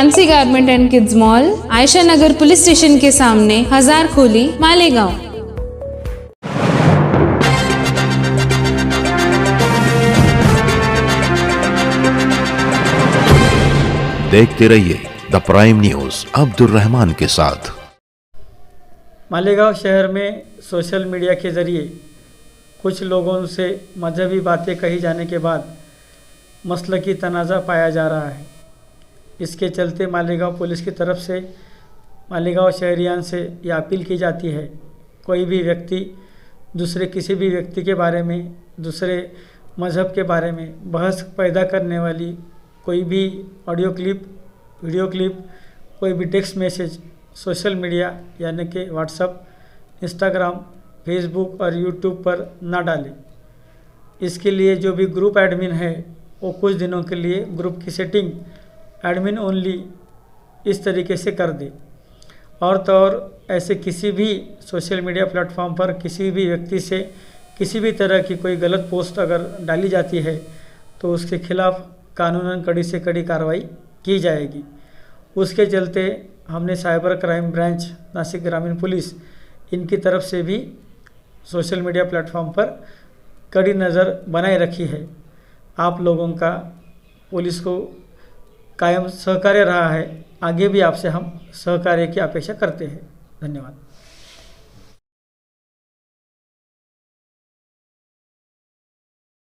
Fancy garment and kids mall, Ayesha Nagar police station के सामने, हजार खोली, मालेगांव। देखते रहिए the prime news Abdul Rahman के साथ। मालेगांव शहर में सोशल मीडिया के ज़रिए कुछ लोगों से मजहबी बातें कही जाने के बाद मसलकी तनाज़ा पाया जा रहा है। इसके चलते मालेगांव पुलिस की तरफ से मालेगांव शहरियान से यह अपील की जाती है, कोई भी व्यक्ति दूसरे किसी भी व्यक्ति के बारे में, दूसरे मज़हब के बारे में बहस पैदा करने वाली कोई भी ऑडियो क्लिप, वीडियो क्लिप, कोई भी टेक्स्ट मैसेज सोशल मीडिया यानी कि व्हाट्सएप, इंस्टाग्राम, फेसबुक और यूट्यूब पर ना डालें। इसके लिए जो भी ग्रुप एडमिन है वो कुछ दिनों के लिए ग्रुप की सेटिंग एडमिन ओनली इस तरीके से कर दे। और तो और ऐसे किसी भी सोशल मीडिया प्लेटफॉर्म पर किसी भी व्यक्ति से किसी भी तरह की कोई गलत पोस्ट अगर डाली जाती है तो उसके खिलाफ कानूनन कड़ी से कड़ी कार्रवाई की जाएगी। उसके चलते हमने साइबर क्राइम ब्रांच नासिक ग्रामीण पुलिस इनकी तरफ से भी सोशल मीडिया प्लेटफॉर्म पर कड़ी नज़र बनाए रखी है। आप लोगों का पुलिस को कायम सहकार्य रहा है, आगे भी आपसे हम सहकार्य की अपेक्षा करते हैं। धन्यवाद।